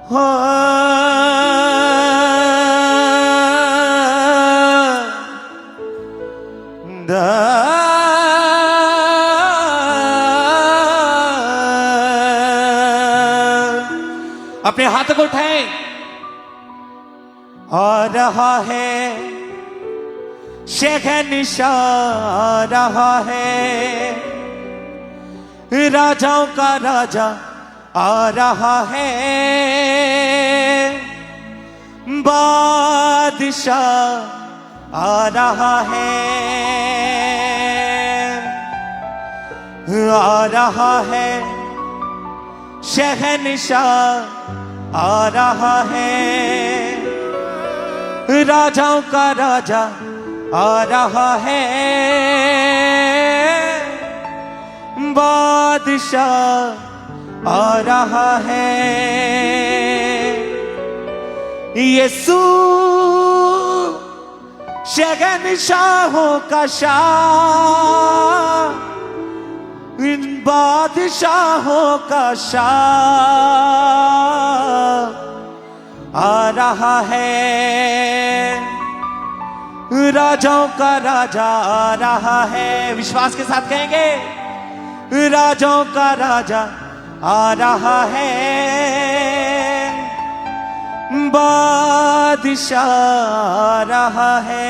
हो अपने हाथ को उठाएं। आ रहा है शहंशाह, आ रहा है राजाओं का राजा, आ रहा है बादशाह, आ रहा है, आ रहा है शहंशाह, आ रहा है राजाओं का राजा, आ रहा है बादशाह, आ रहा है यीशु शहंशाहों का शाह, इन बादशाहों का शाह, आ रहा है राजाओं का राजा, आ रहा है। विश्वास के साथ कहेंगे राजाओं का राजा, आ रहा है बादशाह, आ रहा है,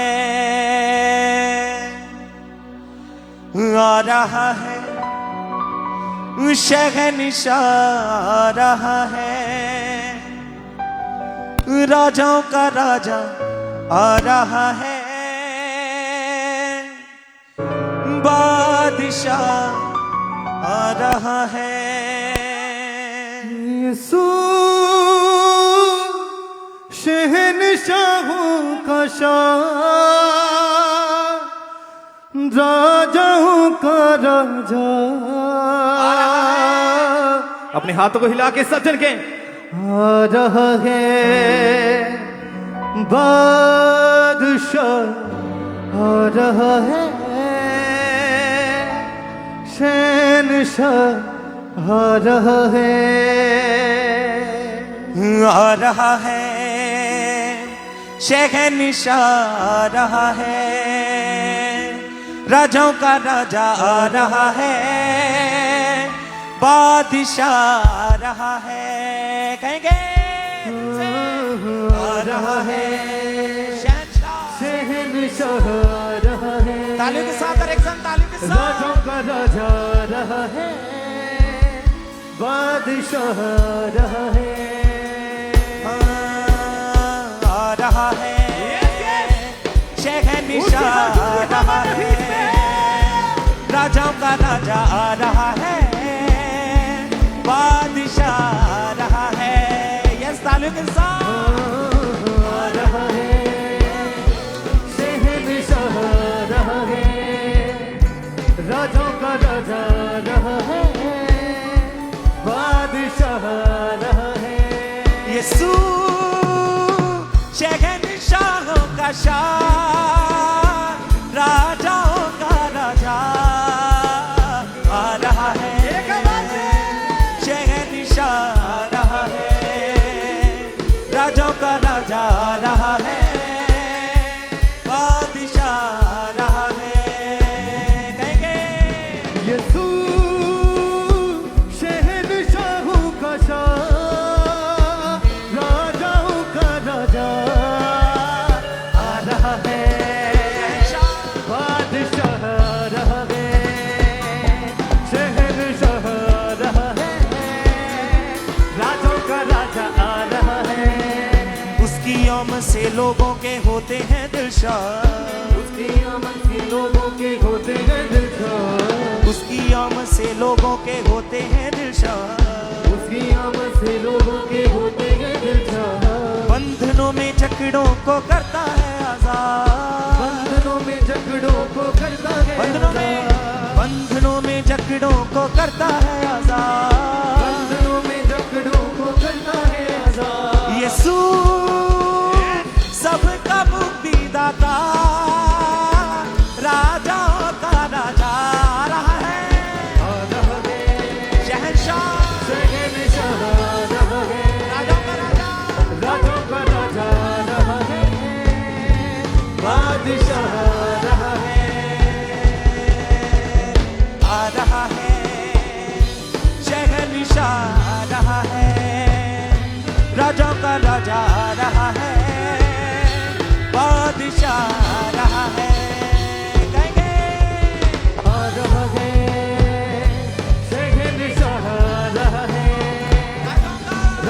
आ रहा है शहंशाह, आ रहा है राजाओं का राजा, आ रहा है बादशाह, आ रहा है यीशु शहंशाहों का शाह, राजाओं का राजा, अपने हाथों को हिला के सज्जन के, आ रहा है बादशाह, आ रहा है शहंशाह, आ रहा है, आ रहा है शहंशाह, आ रहा है राजाओं का राजा, आ रहा है बादशाह, आ रहा है, कहेंगे आ रहा है शहंशाह, शहंशाह, आ रहा है तालियों के साथ, और एक संग तालियों के साथ, राजाओं का राजा, आ रहा है बादशाह, आ रहा है, आ रहा है शहंशाह, आ रहा है राजाओं का राजा, आ रहा है बादशाह, आ रहा है, यस तालियों के साथ, आ रहा है शहंशाह, आ रहा है राजाओं का राजा, आ रहा है बादशाह, आ रहा है यीशु शहंशाहों का शाह, राजाओं का राजा, आ रहा है शहंशाह, आ रहा है राजाओं का राजा, आ रहा है बादशाह, आ रहा है, कहेंगे यीशु शहंशाहों का शाह, राजाओं का राजा, आ रहा है बादशाह, आ रहा है शहंशाह, आ रहा है राजाओं का राजा, आ रहा है उसकी आमद से लोगों के होते हैं दिलशाद, उसकी आमद से लोगों के होते हैं दिलशाद, उसकी आमद से लोगों के होते हैं दिलशाद, उसकी आमद से लोगों के होते हैं दिलशाद, बंधनों में जकड़ों को करता है आजाद, बंधनों में जकड़ों को करता है बंधनों में जकड़ों को करता है आजाद, बंधनों में जकड़ों को करता है आजाद, यीशु सबका मुक्तिदाता, राजाओं का राजा, आ रहा है शहंशाह, शहंशाह, आ रहा है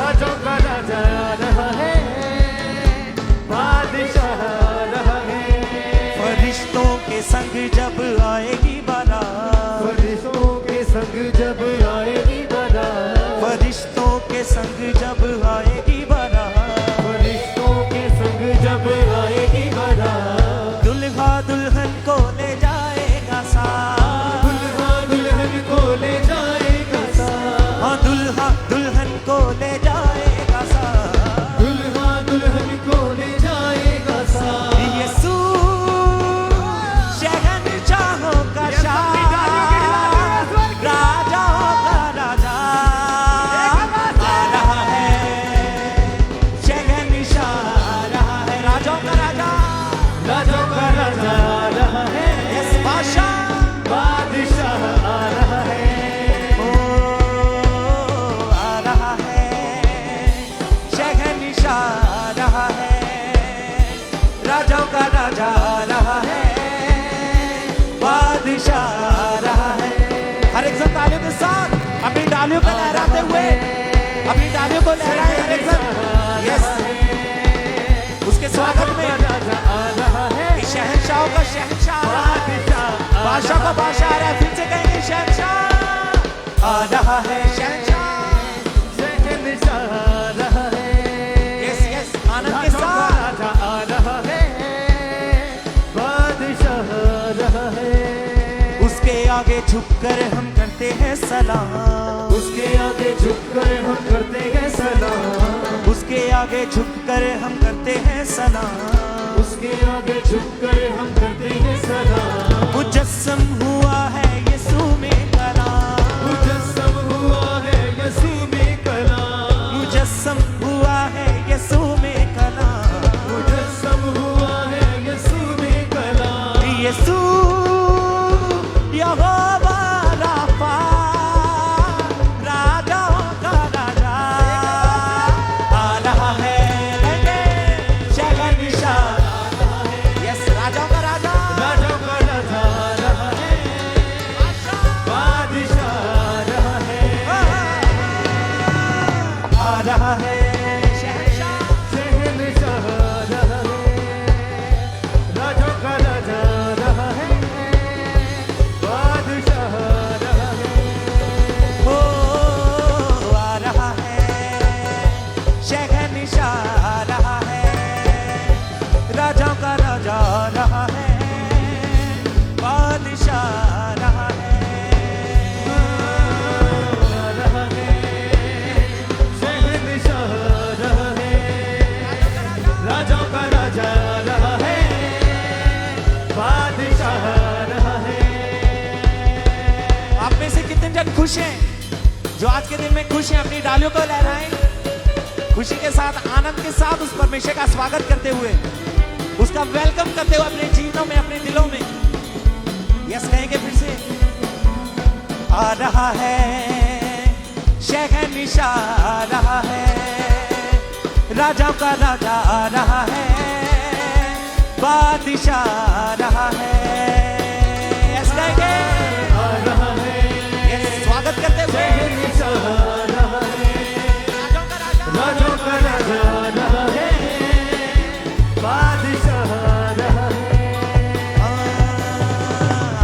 राजों का राजा आ रहा है, बादशाह आ रहा है। फरिश्तों के संग जब आएगी बारात, फरिश्तों के संग जब आएगी बारात, फरिश्तों के संग जब आएगी बारात, फरिश्तों के संग जब आएगी बारात, दुल्हा दुल्हन को ले जाएगा साथ, दुल्हा दुल्हन को ले जाएगा साथ, हाँ दुल्हा दुल्हन को ले जाएगा साथ। दुल्हा दुल्हन को ले जाएगा साथ। यीशु शहंशाहों का शाह, राजाओं का राजा आ रहा है, शहंशाह आ रहा है, राजाओं का राजा, राजों का राजा आ रहा है, यस बादशाह, बादशाह आ रहा है। ओ आ रहा है, शहंशाह आ रहा है, राजाओं का राजा आ रहा है, बादशाह आ रहा है। हर एक जन तालियों के साथ अपनी डालियों को लहराते हुए, अपनी डालियों को लहराए हर एक जन, यस उसके स्वागत में राजा आ रहा है, इस शहंशाहों का शहंशाह आ रहा है, बादशाह का बादशाह आ रहा है। फिर से कहेंगे शहंशाह आ रहा है, शहंशाह, शहंशाह आ रहा है, यस यस आनंद के राजों का साथ। राजा आ रहा है, बादशाह आ रहा है। उसके आगे झुककर हम करते हैं सलाम, उसके आगे झुककर हम करते हैं सलाम, उसके आगे झुककर हम करते हैं सलाम, उसके आगे झुककर हम करते हैं सलाम। मुजस्सम हुआ है यीशु में कलाम, मुजस्सम हुआ है यीशु में कलाम, मुजस्सम हुआ है यीशु में कलाम, मुजस्सम हुआ है यीशु में कलाम। यीशु यहोवा राफा, राजाओं का राजा आ रहा है, शहंशाह, यस राजाओं का राजा, राजों का राजा आ रहा है, बादशाह आ रहा है, आ रहा है, शहंशाह, शहंशाह आ रहा है, राजों का राजा आ रहा है, बादशाह आ रहा है। ओ आ रहा है, शहंशाह आ रहा है, राजाओं का राजा आ रहा है, बादशाह आ रहा है। आ रहा है, शहंशाह आ रहा है, राजों का राजा आ रहा है, बादशाह आ रहा है। आप में से कितने जन खुश हैं, जो आज के दिन में खुश हैं? अपनी डालियों को लहराएं, खुशी के साथ, आनंद के साथ उस परमेश्वर का स्वागत करते हुए, उसका वेलकम करते हुए अपने जीवनों में, अपने दिलों में। यस कहेंगे फिर से, आ रहा है, शहंशाह आ रहा है, राजाओं का राजा आ रहा है, बादशाह आ रहा है। यस कहेंगे, आ रहा है, यस स्वागत करते हुए, शहंशाह आ रहा है, राजाओं का राजा, राजों का राजा आ रहा है, बादशाह आ रहा है।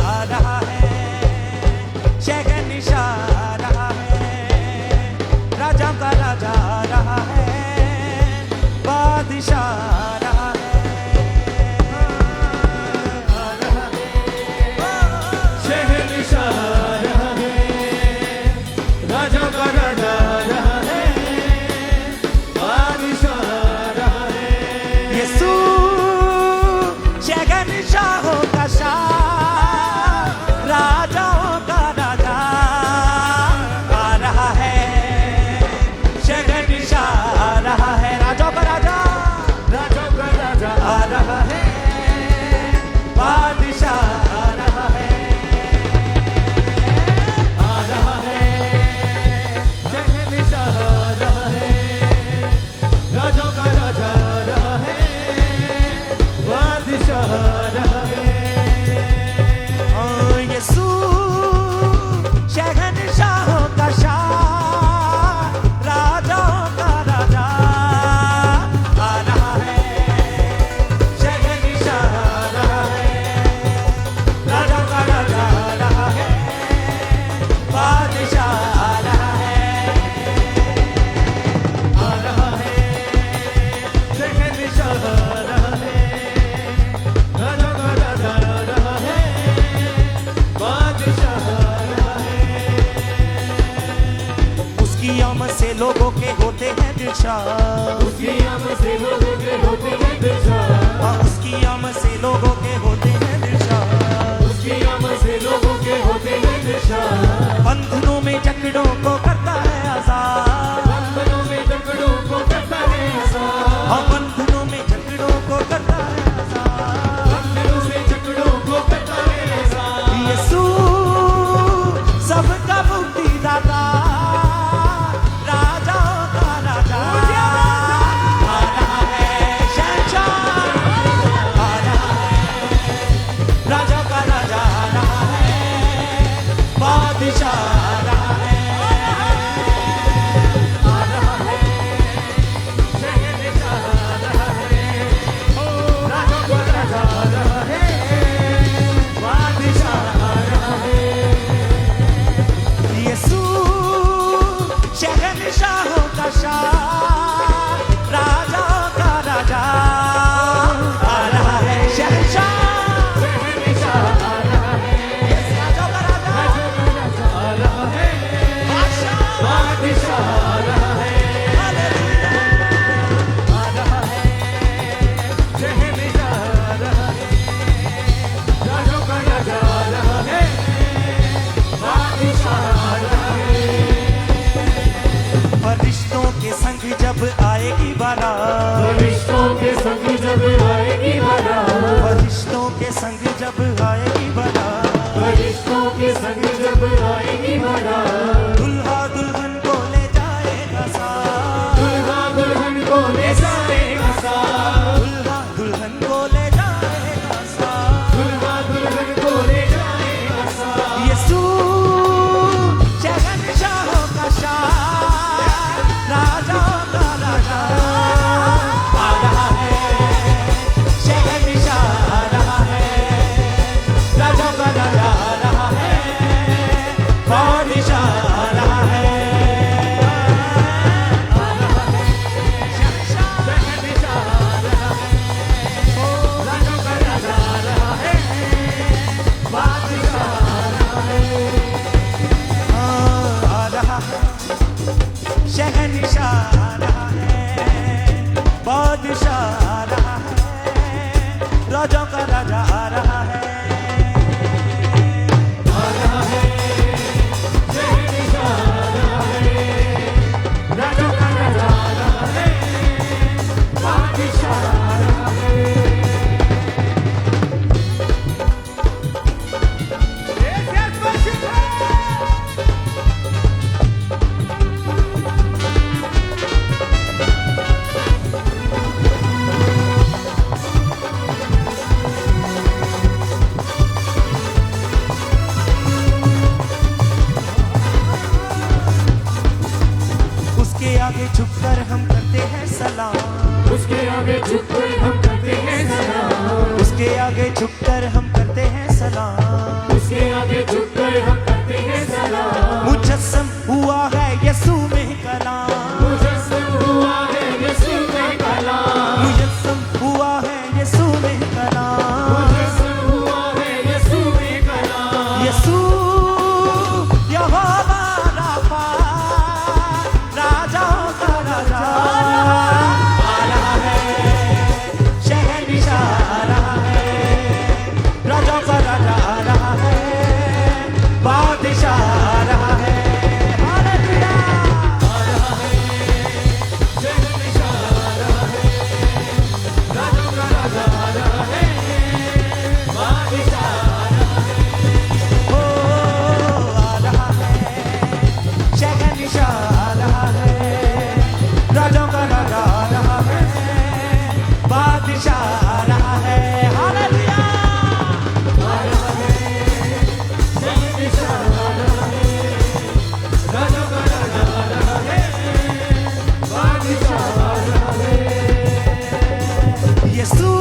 आ रहा है, शहंशाह आ रहा है, राजाओं का राजा आ रहा है, बादशाह आ रहा है, आ रहा है, होते हैं दिलशाद। उसकी आमद से लोगों के होते हैं दिलशाद। हाँ, उसकी आमद से लोगों के होते हैं दिलशाद। उसकी आमद से लोगों के होते हैं दिलशाद। बंधनों में जकड़ों को करता है आजाद। बंधनों में जकड़ों को करता है आजाद। हाँ, बंधनों में जकड़ों को करता है आजाद। बंधनों में जकड़ों को करता है आजाद। यीशु सबका मुक्तिदाता, राजाओं का राजा आ रहा है। शहंशाह आ रहा है, राजाओं का राजा आ रहा है, बादशाह आ रहा है। आ रहा है, शहंशाह आ रहा है, राजा का राजा आ रहा है, बादशाह आ रहा है। यीशु शहंशाहों का शाह, राजाओं का राजा आ रहा है। शहंशाह शहंशाह आ रहा है, राजाओं का राजा, आ रहा है, बादशाह बादशाह आ रहा है, आ रहा है, शहंशाह आ रहा है, राजों का राजा आ रहा है, बादशाह आ रहा है। फरिश्तों के संग जब आएगी बारात, फरिश्तों के संग जब आएगी बारात, फरिश्तों के संग जब आएगी बारात, फरिश्तों के संग जब आएगी बारात, दुल्हा दुल्हन को ले जाएगा साथ। दुल्हा दुल्हन को ले जाएगा साथ, दुल्हा दुल्हन को ले जाएगा साथ। दुल्हा दुल्हन को ले जाएगा साथ। यीशु शहंशाहों का शाह, राजाओं का राजा आ रहा है। शहंशाह आ रहा है, राजाओं का राजा आ रहा है, बादशाह आ रहा है। शहंशाह शहंशाह आ रहा है, राजों का राजा आ रहा है, बादशाह आ रहा है। आ रहा है, शहंशाह आ रहा है, बादशाह आ रहा है, राजाओं का राजा आ रहा है। आ रहा है, शहंशाह आ रहा है, राजों का राजा आ रहा है, बादशाह आ रहा है। Yes, worship him! उसके आगे झुककर हम करते हैं सलाम। उसके आगे झुककर हम करते हैं सलाम। उसके आगे झुककर हम करते हैं सलाम। उसके आगे झुककर हम करते हैं सलाम। मुजस्सम हुआ है यीशु में कलाम। मुजस्सम हुआ है यीशु में कलाम। मुजस्सम हुआ है यीशु में कलाम। मुजस्सम हुआ है यीशु में कलाम। यीशु यहोवा राफा, राजाओं का राजा आ रहा है। शहंशाह आ रहा है, राजाओं का राजा आ रहा है, बादशाह आ रहा है। हालेलुया! आ रहा है, शहंशाह आ रहा है, राजों का राजा आ रहा है, बादशाह आ रहा है। ओ आ रहा है, शहंशाह आ रहा है, राजाओं का राजा आ रहा है, बादशाह आ रहा है। हालेलुया! आ रहा है, शहंशाह आ रहा है, राजों का राजा आ रहा है, बादशाह आ रहा है। यीशु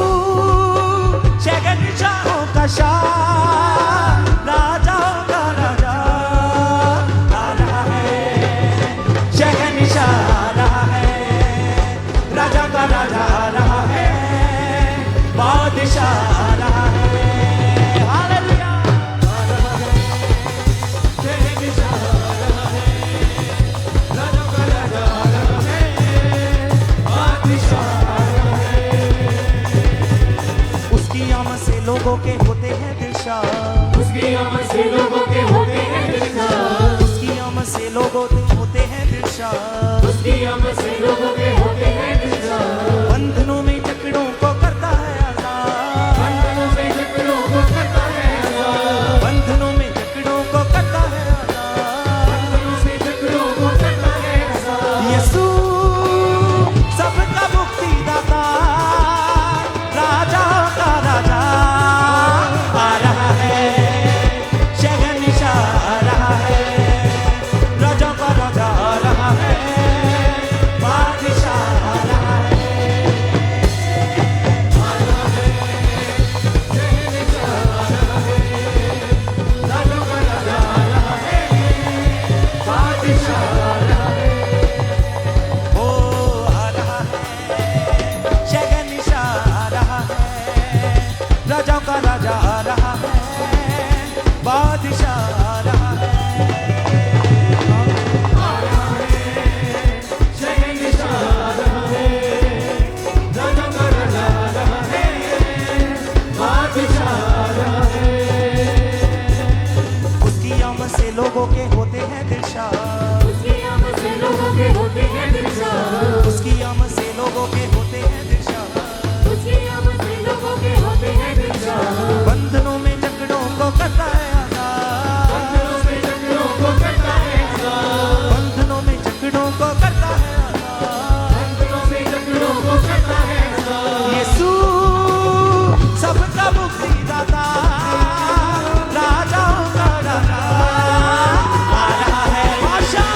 शहंशाहों का शाह, राजाओं का राजा आ रहा है। शहंशाह आ रहा है, राजा का राजा आ रहा है, बादशाह आ रहा है। हालेलुया! आ रहा है, शहंशाह आ रहा है, राजों का राजा आ रहा है, लोगों के होते हैं दिलशाद, उसकी आमद से लोगों के होते हैं दिलशाद, उसकी आमद से लोगों के होते हैं दिलशाद, उसकी आमद से लोगों के होते हैं दिलशाद। बंधनों में जकड़ों को करता है आजाद, बंधनों में जकड़ों को करता है आजाद, बंधनों में जकड़ों को करता है आजाद। बंधनों में जकड़ों को करता है आजाद। यीशु सबका मुक्तिदाता, राजाओं का राजा आ रहा है, शहंशाह आ रहा है, राजाओं का राजा आ रहा है, बादशाह आ रहा है। राजों का राजा आ रहा है, बादशाह आ रहा है। ओ आ रहा है, शहंशाह आ रहा है, राजाओं का राजा आ रहा है, बादशाह आ रहा है। शहंशाह आ रहा है, राजों का राजा आ रहा है, बादशाह आ रहा है। उसकी आमद से लोगों के होते हैं दिलशाद, उसकी आमद से लोगों के होते हैं दिलशाद, उसकी आमद से लोगों के होते हैं दिलशाद, उसकी आमद से लोगों के होते हैं दिलशाद। बंधनों में जकड़ों को करता है आजाद, बंधनों में जकड़ों को करता है आजाद, बंधनों में जकड़ों को करता है आजाद। बंधनों में जकड़ों को करता है आजाद। यीशु सबका मुक्तिदाता, राजाओं का राजा आ रहा है, बादशाह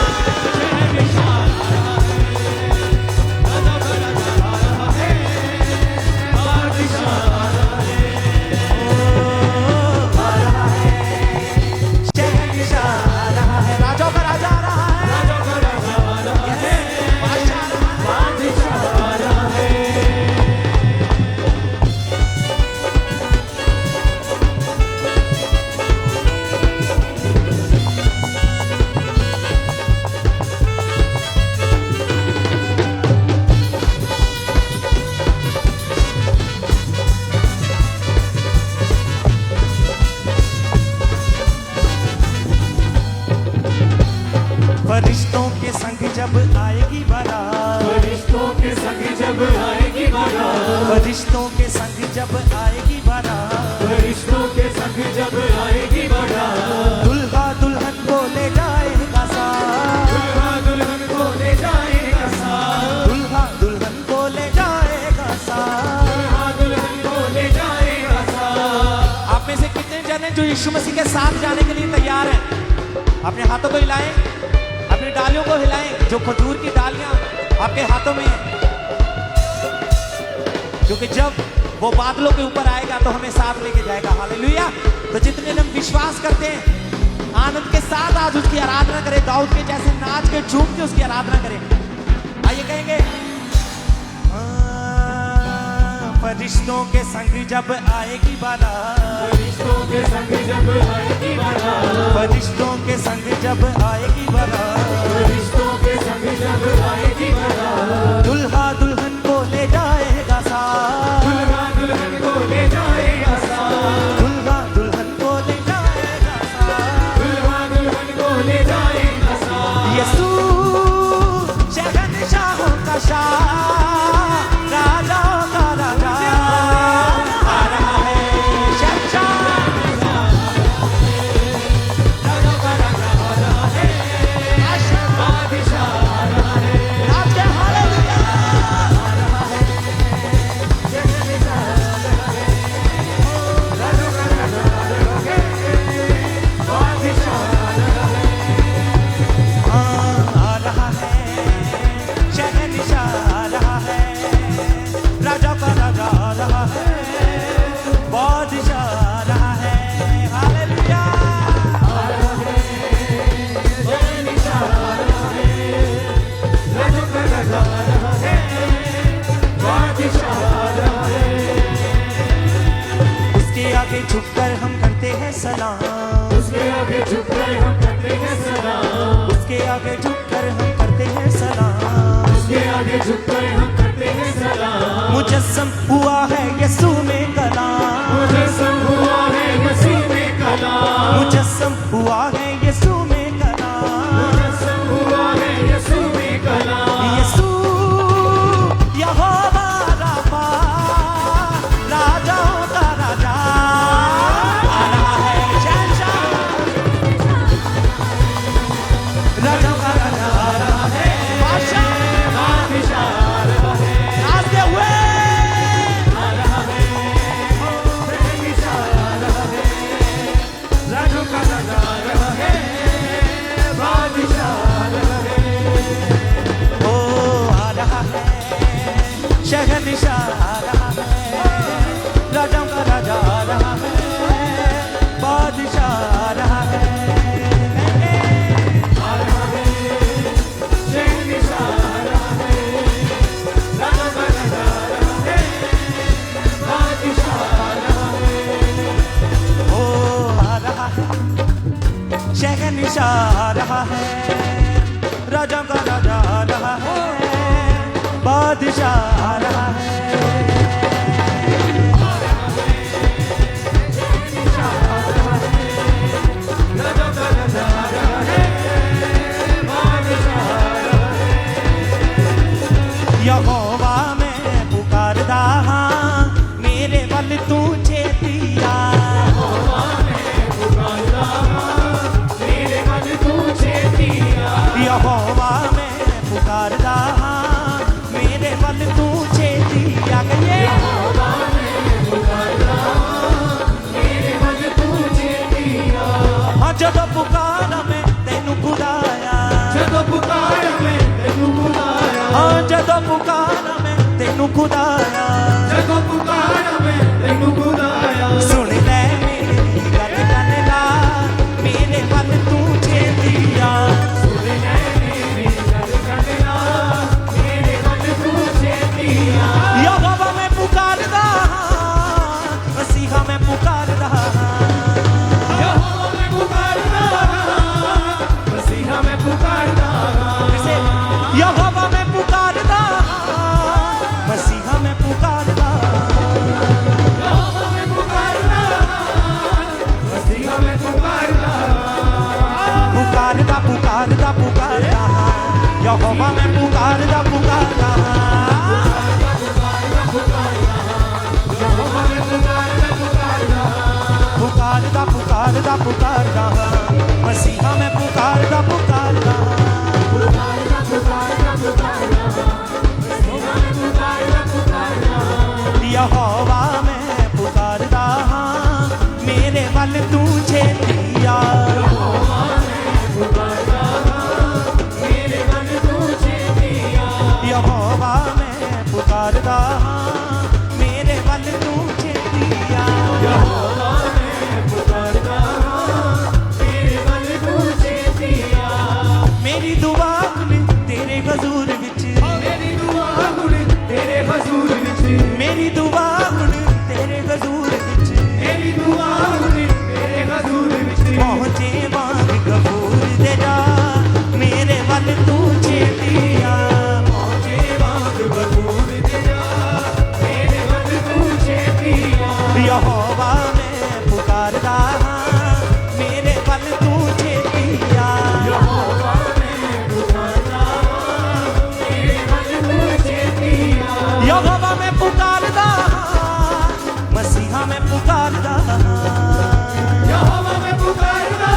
आ रहा है, शहंशाह आ रहा है, राजाओं का राजा आ रहा है, राजों का राजा आ रहा है, बादशाह आ रहा है। बादशाह आ रहा है। फरिश्तों के संग जब आएगी बारात, फरिश्तों के संग जब आएगी बारात, फरिश्तों के संग जब आएगी बारात, फरिश्तों के संग जब आएगी बारात, दुल्हा दुल्हन को ले जाएगा साथ, दुल्हा दुल्हन को ले जाएगा साथ, दुल्हा दुल्हन को ले जाएगा साथ। दुल्हा दुल्हन को ले जाएगा साथ। आप में से कितने जने जो यीशु मसीह के साथ जाने के लिए तैयार हैं? अपने हाथों को हिलाएं, अपनी डालियों को हिलाएं, जो खजूर की डालियां आपके हाथों में हैं, क्योंकि जब वो बादलों के ऊपर आएगा तो हमें साथ लेके जाएगा। हालेलुया। तो जितने लोग विश्वास करते हैं, आनंद के साथ आज उसकी आराधना करें, दाऊद के जैसे नाच के झूम के उसकी आराधना करें। आइए कहेंगे, फरिश्तों के संग जब आएगी बारात, फरिश्तों के संग जब आएगी बारात, फरिश्तों के संग जब आएगी बारात, फरिश्तों के संग जब आएगी बारात, दुल्हा दुल्हन को ले जाएगा साथ, दुल्हा दुल्हन को ले जाएगा साथ, दुल्हा दुल्हन को ले जाएगा साथ। दुल्हा दुल्हन को ले जाएगा साथ। यीशु शहंशाहों का शाह, राजाओं का राजा आ रहा है, शहंशाह राजों का राजा आ रहा है, बादशाह आ रहा है, नाच के हालेलुया। आ रहा है, शहंशाह आ रहा है, राजों का राजा आ रहा है, बादशाह आ रहा है। आ रहा है, शहंशाह आ रहा है, राजा का राजा आ रहा है, बादशाह आ रहा है। हालेलुया। आ रहा है, शहंशाह आ रहा है, राजों का राजा आ रहा है, बादशाह आ रहा है। उसके आगे झुककर हम करते हैं सलाम, उसके आगे झुककर हम करते हैं सलाम, उसके आगे झुककर हम करते हैं सलाम। उसके आगे झुककर हम करते हैं सलाम। मुजस्सम हुआ है यीशु में कलाम, मुझे सब शहंशाह रहा है, राजाओं का राजा रहा है, बादशाह रहा है। शहंशाह रहा है, राजा का राजा रहा है, बादशाह रहा है। यहोवा में पुकारदा हाँ, मेरे वल तू छेतिया। यहोवा में पुकारदा हाँ, मेरे वल तू छेतिया। हाँ जदों पुकारा मैं तेनू खुदाया, जदों पुकारा मैं तेनू खुदाया, हाँ जदों पुकारा मैं तेनू खुदाया, जदों पुकारा मैं तेनू खुदाया। सुन ले मेरी गल कन ला, मेरे वल तू छेतिया। सुन ले मेरी गल कन ला, मेरे वल तू छेतिया। यहोवा में पुकारदा हाँ, मसीहा में पुकारदा हाँ, यहोवा में पुकारदा, मसीहा में पुकारदा। यहोवा में पुकारदा हाँ, मसीहा में पुकारदा। यहोवा में पुकारदा, मसीहा में पुकारदा। पुकारदा पुकारदा पुकारदा हाँ, यहोवा में पुकारदा पुकारदा हाँ। यहोवा में पुकारदा, पुकारदा। पुकारदा पुकारदा पुकारदा हाँ, मसीहा में पुकारदा पुकारदा हाँ। पुकारदा, पुकारदा, पुकारदा। मसीहा में पुकारदा, पुकारदा। यहोवा में पुकारदा हाँ, मेरे वल तू छेतिया। यहोवा में पुकारदा, मेरे वल तू छेतिया। यहोवा में पुकारदा हाँ, मेरे वल तू छेतिया। यहोवा में पुकारदा, मेरे वल तू छेतिया। मेरी दुआ सुन तेरे हजूर विच, मेरी दुआ सुन तेरे हजूर विच, मेरी दुआ सुन तेरे हजूर विच। मेरी दुआ सुन तेरे हजूर विच। पहुंचे वांग गफूर दे जा, मेरे वल तू छेतिया। पहुंचे वांग गफूर दे जा, मेरे वल तू छेतिया। यहोवा में पुकारदा हाँ, मेरे वल तू छेतिया। यहोवा में पुकारदा, मेरे वल तू छेतिया। यहोवा में पुकारदा हाँ, मसीहा में पुकारदा हाँ। यहोवा में पुकारदा,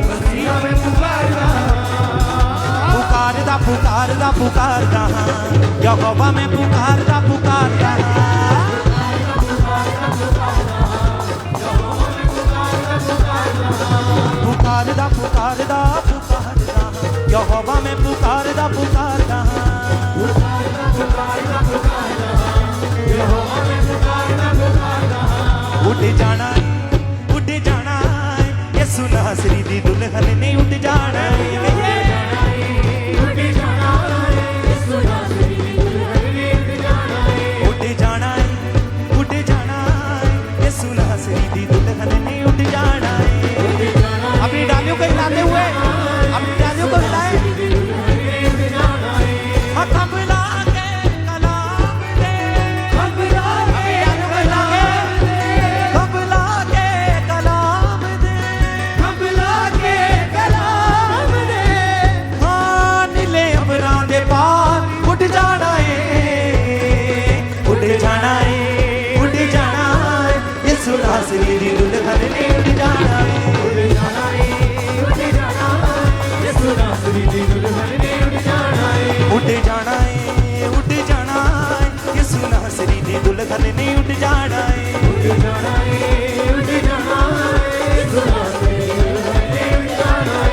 मसीहा में पुकारदा। पुकारदा पुकारदा पुकारदा हाँ, यहोवा में पुकारदा पुकारदा हाँ। पुकारदा पुकारदा पुकारदा हाँ, यहोवा में पुकारदा पुकारदा हाँ। यहोवा में पुकारदा, पुकारदा। उठ जाना है, उठ जाना है, यसु नासरी दी दुल्हन ने उठ जाना है। उठ जाना है, यीशु नासरी दी दुल्हन ने उठ जाना है। उठ जाना है, उठ जाना है, यसु नासरी दी दुल्हन ने उठ जाना है। अपनी डालियों को हिलाते हुए, अपनी डालियों को हिलाए। हाँ, खबला के कलाम दे, खबला के खबला के कलाम दे, खबला के कलाम दे। हाँ नीले अमरां दे पार उठ जाना है, उठ जाना है, उठ जाना है, यसु नासरी दी दुल्हन ने उठ जाना है। उठ जाना है, उठ जाना है, यीशु नासरी दी दुल्हन ने उठ जाना है। उठ जाना है, उठ जाना है, यसु नासरी दी दुल्हन ने उठ जाना है। उठ जाना है, उठ जाना है, यीशु नासरी दी दुल्हन ने उठ जाना है।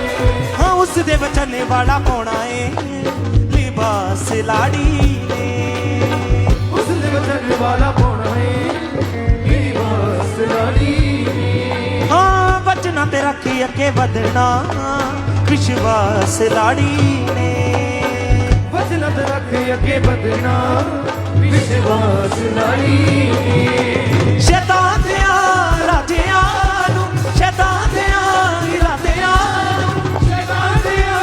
हाँ उस दे वचन वाला पौना है, लिबास लाड़ी ने वाला पाना है मेरी बास लाड़ी ने हाँ बचना ते रखी अगे बदना विश्वास लाड़ी ने वचनत रख अगे बदना विश्वास लाड़ी ने शैतान दिया राजियां नू शैतान दिया इरादियां शैतान दिया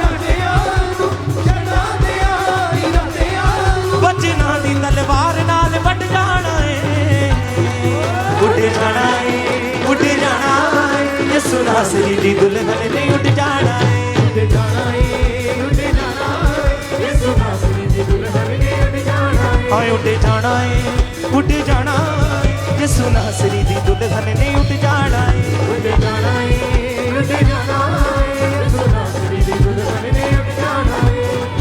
राजियां नू शैतान दिया इरादियां नू बचना दी तलवार नाल वट जाना है उड़ जाना है उड़ जाना है यसु नासरी दी दुल्हन ने उड़ जाना है उड़ जाना है उड़ जाना है यीशु नासरी दी दुल्हन ने उड़ जाना है हाय उड़ जाना है उड़ जाना है यसु नासरी दी दुल्हन ने उड़ जाना है उड़ जाना है उड़ जाना है यीशु नासरी दी दुल्हन ने उड़ जाना है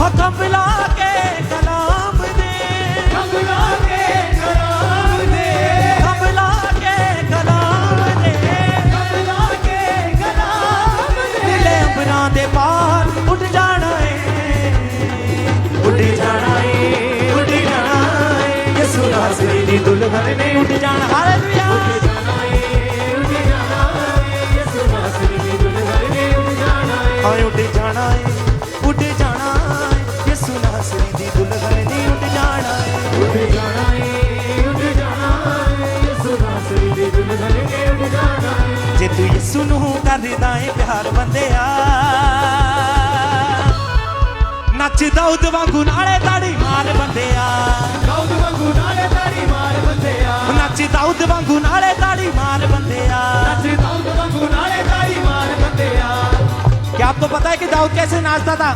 हकम ला के कलाम दे कबला के कलाम दे कबला के कलाम दे कबला के कलाम दे दिले अंबरां दे पार उड़ जाना है उड़ जाना है उड़ जाना है यसु नासरी दी दुल्हन ने उड़ जाना हालेलुया उड़ जाना है उड़ जाना है यीशु नासरी दी दुल्हन ने उड़ जाना है हाय उड़ जाना है उड़ जाना है यसु नासरी दी दुल्हन ने उड़ जाना है उड़ जाना है उड़ जाना है यीशु नासरी दी दुल्हन ने उड़ जाना है जे तू यसु नू करदा है प्यार बंदेया नच दाऊद वांगू नाले ताड़ी मार बंदेया दाऊद वांगू नाले ताड़ी मार बंदेया नच दाऊद वांगू नाले ताड़ी मार बंदेया नच दाऊद वांगू नाले ताड़ी मार बंदेया क्या आपको पता है कि दाऊद कैसे नाचता था?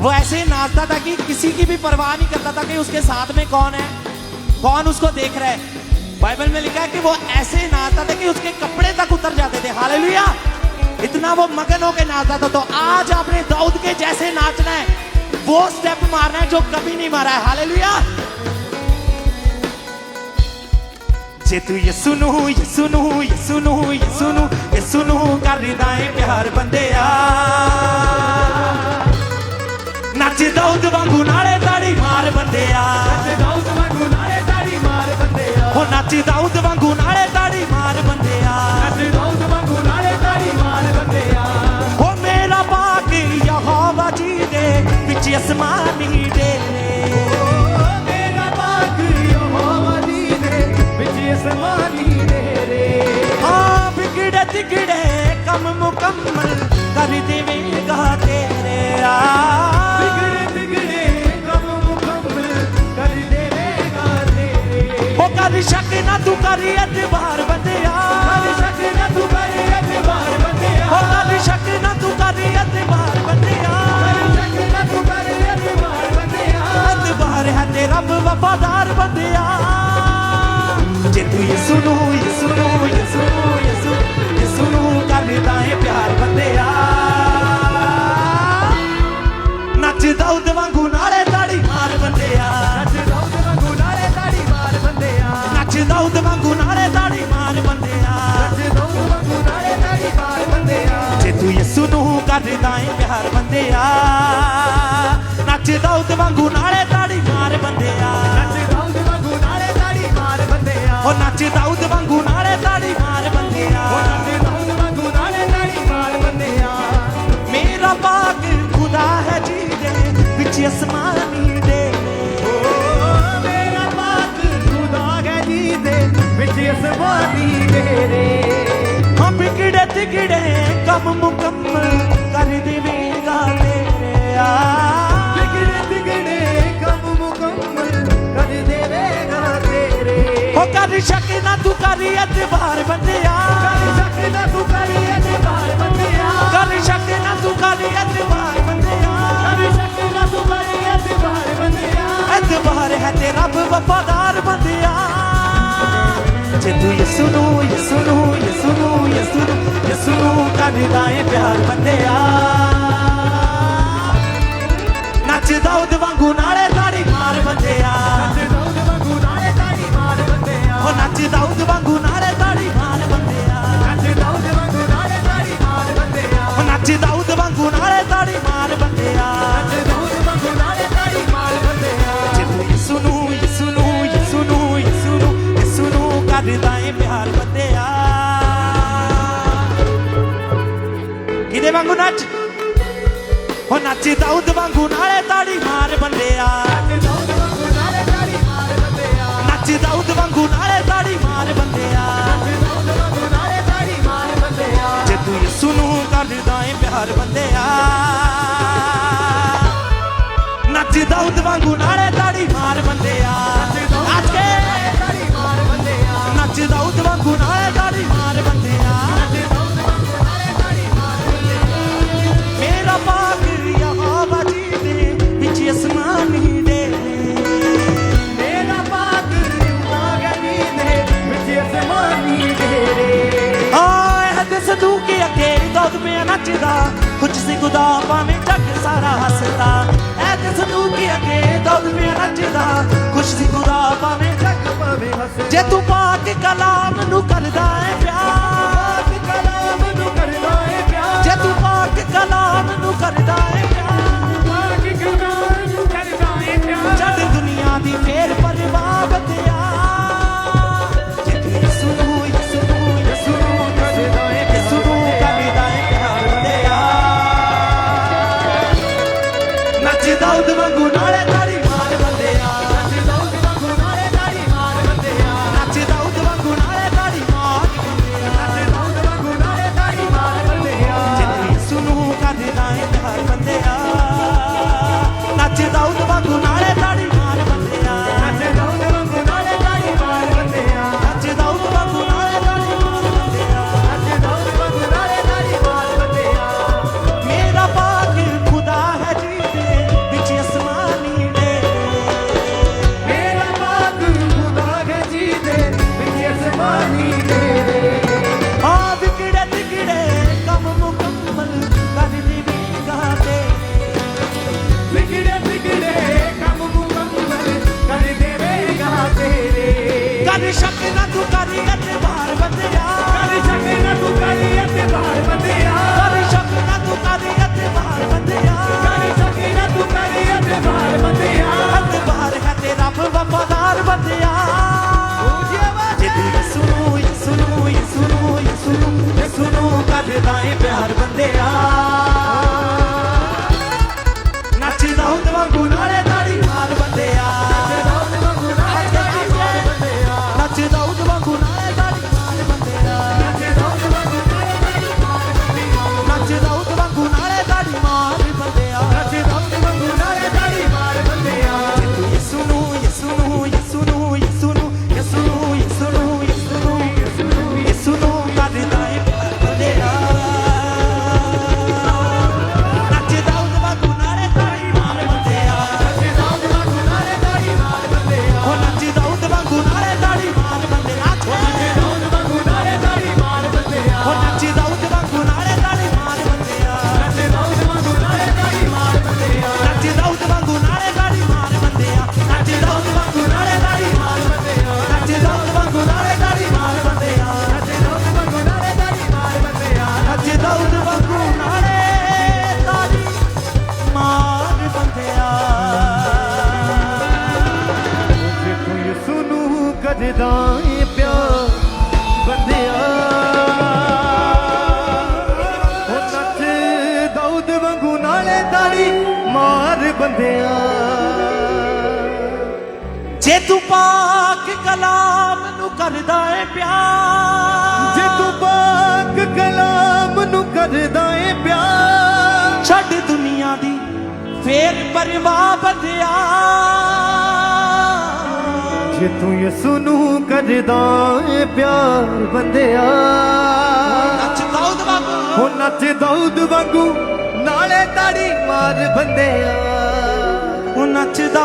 वो ऐसे नाचता था कि किसी की भी परवाह नहीं करता था कि उसके साथ में कौन है, कौन उसको देख रहा है। बाइबल में लिखा है कि वो ऐसे नाचता था कि उसके कपड़े तक उतर जाते थे। हालेलुया, इतना वो मगन होकर नाचता था। तो आज आपने दाऊद के जैसे नाचना है, वो स्टेप मारना है जो कभी नहीं मारा है। हालेलुया। जे तू यसु नू यसु नू यसु नू यसु नू यसु नू करदा है प्यार बंदेया नच दाऊद वांगू नाले ताड़ी मार बंदेया नच दाऊद वांगू नाले ताड़ी मार बंदेया हो नच दाऊद वांगू नाले ताड़ी मार बंदेया नच दाऊद वांगू नाले ताड़ी मार बंदेया हो मेरा पाक यहोवा जी दे विच आसमानी डेरे मेरा पाक यहोवा जी दे विच आसमानी डेरे हाँ बिगड़े तिगड़े कम मुकम्मल कर देवेगा तेरे बिगड़े बिगड़े कम मुकम्मल कर देवेगा तेरे हो कर शक ना तू कर एतबार बंदेया कर शक ना तू कर एतबार बंदेया हो कर शक ना तू कर एतबार बंदेया कर शक ना तू कर एतबार बंदेया एतबार है तेरा वफादार बंदेया जे तू यसु नू यसु नू यसु नू यसु यसु नू करदा है प्यार बंदेया नच दाऊद वांगू नाले ताड़ी मार बंदेया नच दाऊद वांगू नाले ताड़ी मार बंदेया नच दाऊद वांगू नाले ताड़ी मार बंदेया नच दाऊद वांगू नाले ताड़ी मार बंदेया जे तू यसु नू करदा है प्यार बंदेया नच दाऊद वांगू नाले ताड़ी मार बंदेया नच दाऊद वांगू नाले ताड़ी मार बंदेया हो नच दाऊद वांगू नाले ताड़ी मार बंदेया नच दाऊद वांगू नाले ताड़ी मार बंदेया मेरा पाक खुदा है जी दे विच आसमानी डेरे मेरा पाक खुदा है जी दे विच आसमानी डेरे हाँ बिगड़े तिगड़े कम मुकम्मल कर देवेगा तेरे बिगड़े बिगड़े कम मुकम्मल कर देवेगा तेरे हो कर शक ना तू कर एतबार बंदेया कर शक ना तू कर एतबार बंदेया कर शक ना तू कर एतबार बंदेया कर शक ना तू कर एतबार बंदेया एतबार है तेरा वफादार बंदेया जे तू यसु नू यसु नू यसु नू यसु नू यसु नू करदा है प्यार बंदेया नच दाऊद वांगू नाले ताड़ी मार बंदेया नच दाऊद वांगू नाले ताड़ी मार बंदेया हो नच दाऊद वांगू नाले ताड़ी मार बंदेया नच दाऊद वांगू नाले ताड़ी मार बंदेया हो नच दाऊद वांगू नाले ताड़ी मार बंदेया नच दाऊद वांगू नाले ताड़ी मार बंदेया जे तू यसु नू यसु नू यसु नू ਵਾਂਗੂ ਨੱਚ ਹੋ ਨੱਚ ਦਾਊਦ ਵਾਂਗੂ ਨਾਲੇ ਤਾੜੀ ਮਾਰ ਬੰਦਿਆ ਨੱਚ ਦਾਊਦ ਵਾਂਗੂ ਨਾਲੇ ਤਾੜੀ ਮਾਰ ਬੰਦਿਆ ਜੇ ਤੂੰ ਯਿਸੂ ਨੂੰ ਕਰਦਾ ਏ ਪਿਆਰ ਬੰਦਿਆ ਨੱਚ ਦਾਊਦ ਵਾਂਗੂ ਨਾਲੇ ਤਾੜੀ ਮਾਰ ਬੰਦਿਆ ਨੱਚ ਕੇ ਨੱਚ ਦਾਊਦ ਵਾਂਗੂ ਨਾਲੇ ਤਾੜੀ ਮਾਰ ਬੰਦਿਆ ਮੇਰਾ ਪਾਕ ਯਹੋਵਾ ਜੀ ਦੇ ਵਿੱਚ ਅਸਮਾਨੀ ਡੇਰੇ ਮੇਰਾ ਪਾਕ ਯਹੋਵਾ ਜੀ ਦੇ ਵਿੱਚ ਅਸਮਾਨੀ ਡੇਰੇ ਆਏ ਹੱਦ ਸਦੂਕੀ ਅੱਗੇ ਦੋਦ ਮੈਂ ਨੱਚਦਾ ਕੁਝ ਸੀ ਖੁਦਾ ਭਾਵੇਂ ਜੱਗ ਸਾਰਾ ਹੱਸਦਾ ਐ ਤੇ ਸਦੂਕੀ ਅੱਗੇ ਦੋਦ ਮੈਂ ਨੱਚਦਾ ਕੁਝ ਸੀ ਖੁਦਾ ਭਾਵੇਂ ਜੱਗ ਭਾਵੇਂ ਹੱਸੇ ਜੇ ਤੂੰ ਪਾਕ ਕਲਾਮ ਨੂੰ ਕਰਦਾ ਏ ਪਿਆਰ ਕਲਾਮ ਨੂੰ ਕਰਦਾ ਏ ਪਿਆਰ ਜੇ ਤੂੰ ਪਾਕ ਕਲਾਮ ਨੂੰ ਕਰਦਾ ਏ ਪਿਆਰ ਪਾਕ ਕਲਾਮ ਨੂੰ ਕਰਦਾ ਏ ਪਿਆਰ ਛੱਡ ਦੁਨੀਆ ਦੀ ਫੇਰ ਪਰਵਾਹ ਬਤਿਆ ਜੇ ਤੂੰ ਯਿਸੂ ਨੂੰ ਕਰਦਾ ਏ ਯਿਸੂ ਨੂੰ ਕਰਦਾ ਏ ਪਿਆਰ ਬਤਿਆ ਨੱਚ ਦਾਊਦ ਵਾਂਗੂ ਨਾਲੇ ਤਾੜੀ ਮਾਰ ਬੰਦਿਆ ਨੱਚ ਦਾਊਦ ਵਾਂਗੂ ਨਾਲੇ ਤਾੜੀ ਮਾਰ ਬੰਦਿਆ ਨੱਚ ਦਾਊਦ ਵਾਂਗੂ ਨਾਲੇ ਤਾੜੀ ਮਾਰ ਬੰਦਿਆ ਜੇ ਤੂੰ ਯਿਸੂ ਨੂੰ ਕਰਦਾ ਏ ਪਿਆਰ ਬੰਦਿਆ ਨੱਚ ਦਾਊਦ ਵਾਂਗੂ ਨਾਲੇ ਤਾੜੀ ਮਾਰ ਬੰਦਿਆ ਨੱਚ ਦਾਊਦ ਵਾਂਗੂ ਨਾਲੇ ਤਾੜੀ ਮਾਰ ਬੰਦਿਆ ਮੇਰਾ ਪਾਕ ਖੁਦਾ ਹੈ ਜੀ ਦੇ ਵਿੱਚ ਅਸਮਾਨੀ ਡੇਰੇ ਮੇਰਾ ਪਾਕ ਖੁਦਾ ਹੈ ਜੀ ਦੇ ਵਿੱਚ ਅਸਮਾਨੀ ਡੇਰੇ ਆ ਵਿਗੜੇ ਤਿਗੜੇ ਕੰਮ ਮੁਕੰਮਲ ਕਰ ਦੀ ਵੀਗਾ ਤੇਰੇ ਵਿਗੜੇ ਵਿਗੜੇ ਕੰਮ ਮੁਕੰਮਲ ਕਰ ਦੇਵੇਗਾ ਤੇਰੇ ਕਰ ਸ਼ੱਕ ਨਾ ਤੂੰ ਕਰੀ ਇਤਬਾਰ ਬੰਦਿਆ ਕਰ ਸਕੇ ਨਾ ਤੂੰ ਕਰੀ ਇਤਬਾਰ ਬੰਦਿਆ ਕਰ ਸ਼ੱਕ ਨਾ ਤੂੰ ਕਰੀ ਇਤਬਾਰ ਬੰਦਿਆ ਕਰ ਸਕੇ ਨਾ ਤੂੰ ਕਰੀ ਇਤਬਾਰ ਬੰਦਿਆ ਇਤਬਾਰ ਹੈ ਤੇ ਰੱਬ ਵਫਾਦਾਰ ਬੰਦਿਆ ਜੇ ਤੂੰ ਯਿਸੂ ਨੂੰ ਕਰਦਾ ਏ ਪਿਆਰ ਬੰਦਿਆ ਨੱਚ ਦਾਊਦ ਵਾਂਗੂ ਨਾਲੇ ਤਾੜੀ ਮਾਰ ਬੰਦਿਆ ਨੱਚ ਦਾਊਦ ਵਾਂਗੂ ਨਾਲੇ ਤਾੜੀ ਮਾਰ ਬੰਦਿਆ ਨੱਚ ਦਾਊਦ ਵਾਂਗੂ ਨਾਲੇ ਤਾੜੀ ਮਾਰ ਬੰਦਿਆ ਜੇ ਤੂੰ ਯਿਸੂ ਨੂੰ ਕਰਦਾ ਏ ਪਿਆਰ ਬੰਦਿਆ ਨੱਚ ਦਾਊਦ ਵਾਂਗੂ ਨਾਲੇ ਤਾੜੀ ਮਾਰ ਬੰਦਿਆ ਹੋ ਨੱਚ ਦਾਊਦ ਵਾਂਗੂ ਨਾਲੇ ਤਾੜੀ ਮਾਰ ਬੰਦਿਆ ਹੋ ਨੱਚ ਦਾਊਦ ਵਾਂਗੂ ਨਾਲੇ ਤਾੜੀ ਮਾਰ ਬੰਦਿਆ ਨੱਚ ਦਾਊਦ ਵਾਂਗੂ ਨਾਲੇ ਤਾੜੀ ਮਾਰ ਬੰਦਿਆ ਨੱਚ ਦਾਊਦ ਵਾਂਗੂ ਨਾਲੇ ਤਾੜੀ ਮਾਰ ਬੰਦਿਆ ਨੱਚ ਦਾਊਦ ਵਾਂਗੂ ਨਾਲੇ ਤਾੜੀ ਮਾਰ ਬੰਦਿਆ ਨੱਚ ਦਾਊਦ ਵਾਂਗੂ ਨਾਲੇ ਤਾੜੀ ਮਾਰ ਬੰਦਿਆ ਨੱਚ ਦਾਊਦ ਵਾਂਗੂ ਨਾਲੇ ਤਾੜੀ ਮਾਰ ਬੰਦਿਆ ਜੇ ਤੂੰ ਯਿਸੂ ਨੂੰ ਕਰਦਾ ਏ ਪਿਆਰ ਬੰਦਿਆ ਉਹ ਨੱਚ ਦਾਊਦ ਵਾਂਗੂ ਨਾਲੇ ਤਾੜੀ ਮਾਰ ਬੰਦਿਆ ਜੇ ਤੂੰ ਪਾਕ ਕਲਾਮ ਨੂੰ ਕਰਦਾ ਏ ਪਿਆਰ ਜੇ ਤੂੰ ਪਾਕ ਕਲਾਮ ਨੂੰ ਕਰਦਾ ਏ ਪਿਆਰ ਛੱਡ ਦੁਨੀਆ ਦੀ ਫੇਰ ਪਰਵਾਹ ਬੰਦਿਆ ਜੇ ਤੂੰ ਯਿਸੂ ਨੂੰ ਕਰਦਾ ਏ ਪਿਆਰ ਬੰਦਿਆ ਨੱਚ ਦਾਊਦ ਵਾਂਗੂ ਉਹ ਨੱਚ ਦਾਊਦ ਵਾਂਗੂ ਨਾਲੇ ਤਾੜੀ ਮਾਰ ਬੰਦਿਆ ਉਹ ਨੱਚਦਾ